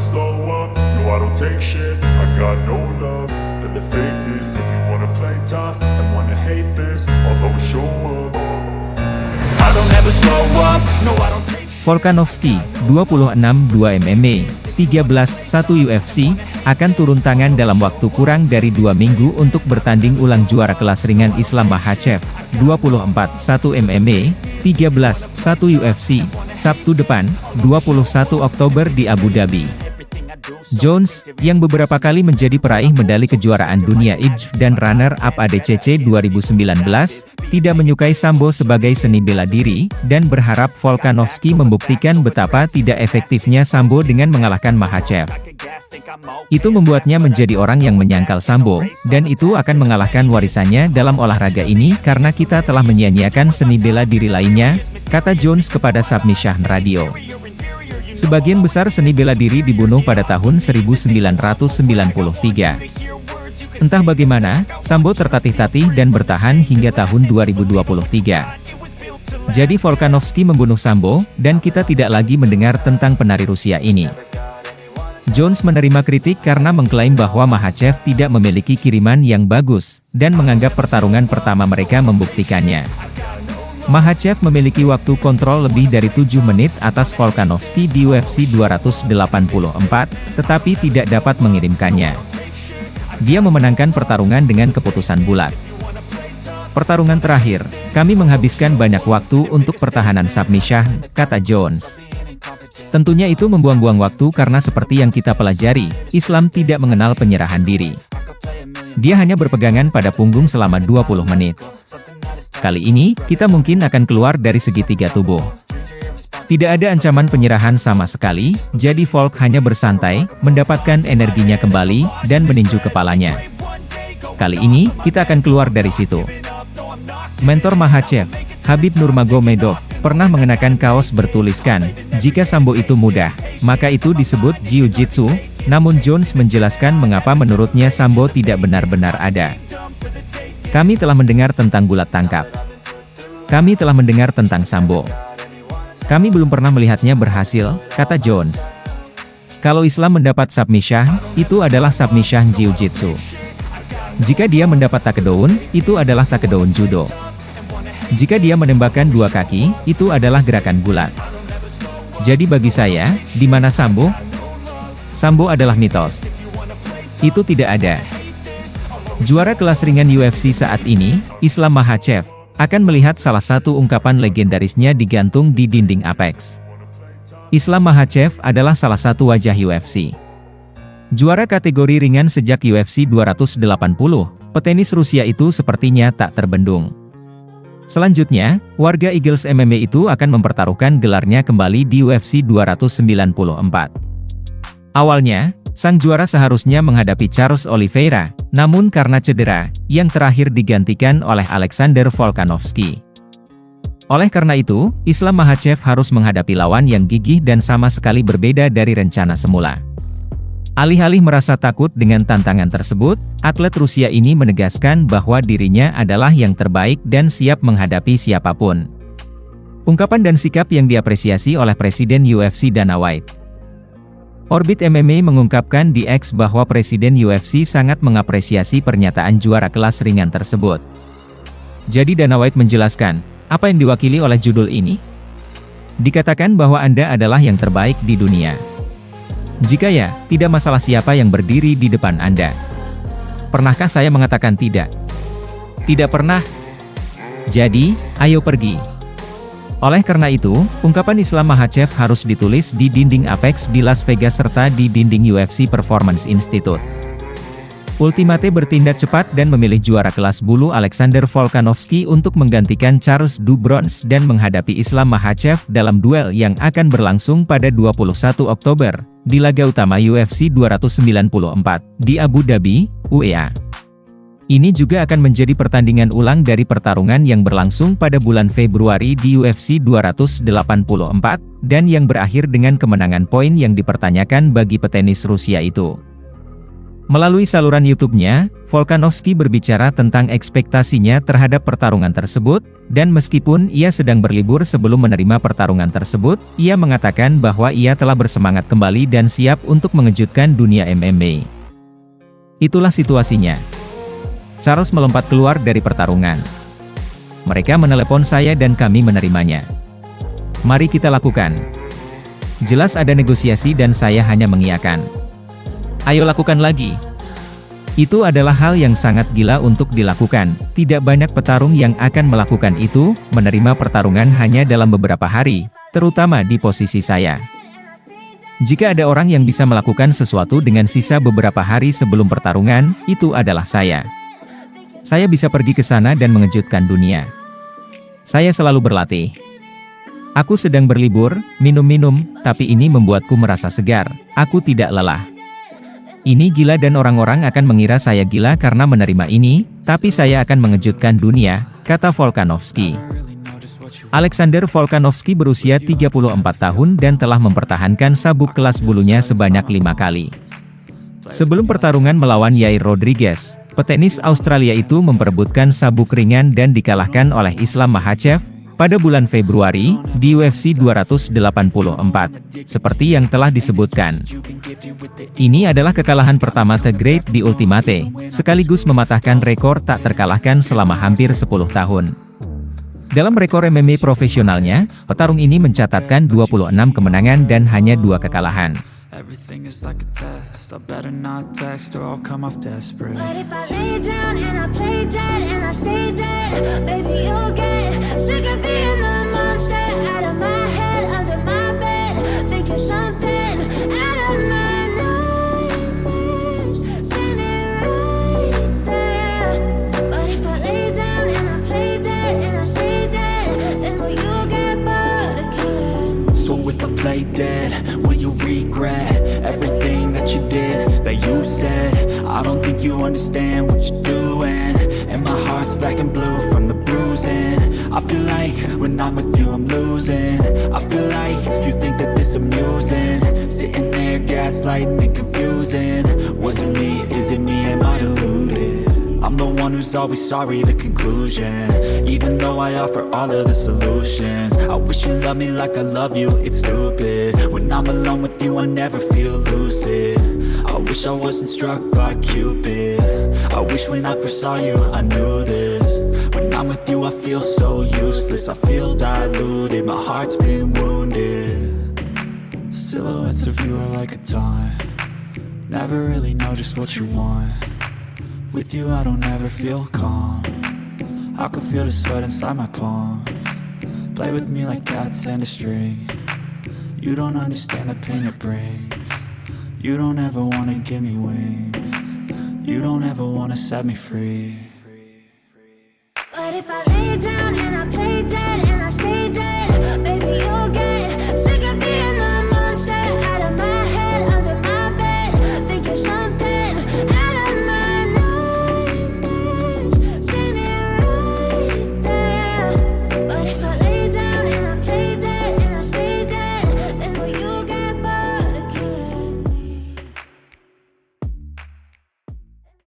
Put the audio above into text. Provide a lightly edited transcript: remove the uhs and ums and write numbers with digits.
slow up, no I don't take shit. I got no love for the fakeness. If you wanna play tough and wanna hate this, I'll always show up. I don't ever slow up, no I don't take shit. Volkanovski, 26 2 MMA, 13 1 UFC, akan turun tangan dalam waktu kurang dari 2 minggu untuk bertanding ulang juara kelas ringan Islam Makhachev, 24 1 MMA, 13 1 UFC, Sabtu depan, 21 Oktober di Abu Dhabi. Jones, yang beberapa kali menjadi peraih medali kejuaraan dunia IBF dan runner-up ADCC 2019, tidak menyukai sambo sebagai seni bela diri, dan berharap Volkanovski membuktikan betapa tidak efektifnya sambo dengan mengalahkan Makhachev. Itu membuatnya menjadi orang yang menyangkal sambo, dan itu akan mengalahkan warisannya dalam olahraga ini karena kita telah menyia-nyiakan seni bela diri lainnya, kata Jones kepada Submission Radio. Sebagian besar seni bela diri dibunuh pada tahun 1993. Entah bagaimana, sambo tertatih-tatih dan bertahan hingga tahun 2023. Jadi Volkanovski membunuh sambo, dan kita tidak lagi mendengar tentang penari Rusia ini. Jones menerima kritik karena mengklaim bahwa Makhachev tidak memiliki kiriman yang bagus, dan menganggap pertarungan pertama mereka membuktikannya. Makhachev memiliki waktu kontrol lebih dari 7 menit atas Volkanovski di UFC 284, tetapi tidak dapat mengirimkannya. Dia memenangkan pertarungan dengan keputusan bulat. Pertarungan terakhir, kami menghabiskan banyak waktu untuk pertahanan submission, kata Jones. Tentunya itu membuang-buang waktu karena seperti yang kita pelajari, Islam tidak mengenal penyerahan diri. Dia hanya berpegangan pada punggung selama 20 menit. Kali ini, kita mungkin akan keluar dari segitiga tubuh. Tidak ada ancaman penyerahan sama sekali, jadi Volk hanya bersantai, mendapatkan energinya kembali, dan meninju kepalanya. Kali ini, kita akan keluar dari situ. Mentor Makhachev, Khabib Nurmagomedov, pernah mengenakan kaos bertuliskan, jika sambo itu mudah, maka itu disebut jiu-jitsu, namun Jones menjelaskan mengapa menurutnya sambo tidak benar-benar ada. Kami telah mendengar tentang gulat tangkap. Kami telah mendengar tentang sambo. Kami belum pernah melihatnya berhasil, kata Jones. Kalau Islam mendapat submission, itu adalah submission jiu-jitsu. Jika dia mendapat takedown, itu adalah takedown judo. Jika dia menembakkan 2 kaki, itu adalah gerakan gulat. Jadi bagi saya, di mana sambo? Sambo adalah mitos. Itu tidak ada. Juara kelas ringan UFC saat ini, Islam Makhachev, akan melihat salah satu ungkapan legendarisnya digantung di dinding Apex. Islam Makhachev adalah salah satu wajah UFC. Juara kategori ringan sejak UFC 280, petenis Rusia itu sepertinya tak terbendung. Selanjutnya, warga Eagles MMA itu akan mempertaruhkan gelarnya kembali di UFC 294. Awalnya, sang juara seharusnya menghadapi Charles Oliveira, namun karena cedera, yang terakhir digantikan oleh Alexander Volkanovski. Oleh karena itu, Islam Makhachev harus menghadapi lawan yang gigih dan sama sekali berbeda dari rencana semula. Alih-alih merasa takut dengan tantangan tersebut, atlet Rusia ini menegaskan bahwa dirinya adalah yang terbaik dan siap menghadapi siapapun. Ungkapan dan sikap yang diapresiasi oleh Presiden UFC Dana White. Orbit MMA mengungkapkan di X bahwa Presiden UFC sangat mengapresiasi pernyataan juara kelas ringan tersebut. Jadi Dana White menjelaskan, apa yang diwakili oleh judul ini? Dikatakan bahwa Anda adalah yang terbaik di dunia. Jika ya, tidak masalah siapa yang berdiri di depan Anda. Pernahkah saya mengatakan tidak? Tidak pernah. Jadi, ayo pergi. Oleh karena itu, ungkapan Islam Makhachev harus ditulis di dinding Apex di Las Vegas serta di dinding UFC Performance Institute. Ultimate bertindak cepat dan memilih juara kelas bulu Alexander Volkanovski untuk menggantikan Charles do Bronx dan menghadapi Islam Makhachev dalam duel yang akan berlangsung pada 21 Oktober, di laga utama UFC 294, di Abu Dhabi, UEA. Ini juga akan menjadi pertandingan ulang dari pertarungan yang berlangsung pada bulan Februari di UFC 284, dan yang berakhir dengan kemenangan poin yang dipertanyakan bagi petenis Rusia itu. Melalui saluran YouTube-nya, Volkanovski berbicara tentang ekspektasinya terhadap pertarungan tersebut, dan meskipun ia sedang berlibur sebelum menerima pertarungan tersebut, ia mengatakan bahwa ia telah bersemangat kembali dan siap untuk mengejutkan dunia MMA. Itulah situasinya. Charles melompat keluar dari pertarungan. Mereka menelepon saya dan kami menerimanya. Mari kita lakukan. Jelas ada negosiasi dan saya hanya mengiyakan. Ayo lakukan lagi. Itu adalah hal yang sangat gila untuk dilakukan. Tidak banyak petarung yang akan melakukan itu, menerima pertarungan hanya dalam beberapa hari, terutama di posisi saya. Jika ada orang yang bisa melakukan sesuatu dengan sisa beberapa hari sebelum pertarungan, itu adalah saya. Saya bisa pergi ke sana dan mengejutkan dunia. Saya selalu berlatih. Aku sedang berlibur, minum-minum, tapi ini membuatku merasa segar. Aku tidak lelah. Ini gila dan orang-orang akan mengira saya gila karena menerima ini, tapi saya akan mengejutkan dunia, kata Volkanovski. Alexander Volkanovski berusia 34 tahun dan telah mempertahankan sabuk kelas bulunya sebanyak 5 kali. Sebelum pertarungan melawan Yair Rodriguez, petenis Australia itu memperebutkan sabuk ringan dan dikalahkan oleh Islam Makhachev pada bulan Februari, di UFC 284, seperti yang telah disebutkan. Ini adalah kekalahan pertama The Great di Ultimate, sekaligus mematahkan rekor tak terkalahkan selama hampir 10 tahun. Dalam rekor MMA profesionalnya, petarung ini mencatatkan 26 kemenangan dan hanya 2 kekalahan. Everything is like a test. I better not text or I'll come off desperate. But if I lay down and I play dead and I stay dead, baby, you'll get sick of being the monster out of my head, under my bed, thinking something out of my nightmares, standing right there. But if I lay down and I play dead and I stay dead, then will you get bored of killing? So if I play dead, will you regret everything that you did, that you said? I don't think you understand what you're doing, and my heart's black and blue from the bruising. I feel like when I'm with you I'm losing. I feel like you think that this amusing, sitting there gaslighting and confusing. Was it me? Is it me? Am I deluded? I'm the one who's always sorry, the conclusion. Even though I offer all of the solutions, I wish you loved me like I love you, it's stupid. When I'm alone with you I never feel lucid. I wish I wasn't struck by Cupid. I wish when I first saw you I knew this. When I'm with you I feel so useless, I feel diluted, my heart's been wounded. Silhouettes of you are like a taunt, never really know just what you want. With you I don't ever feel calm, I can feel the sweat inside my palm. Play with me like cats and a string. You don't understand the pain it brings. You don't ever wanna give me wings. You don't ever wanna set me free. But if I lay down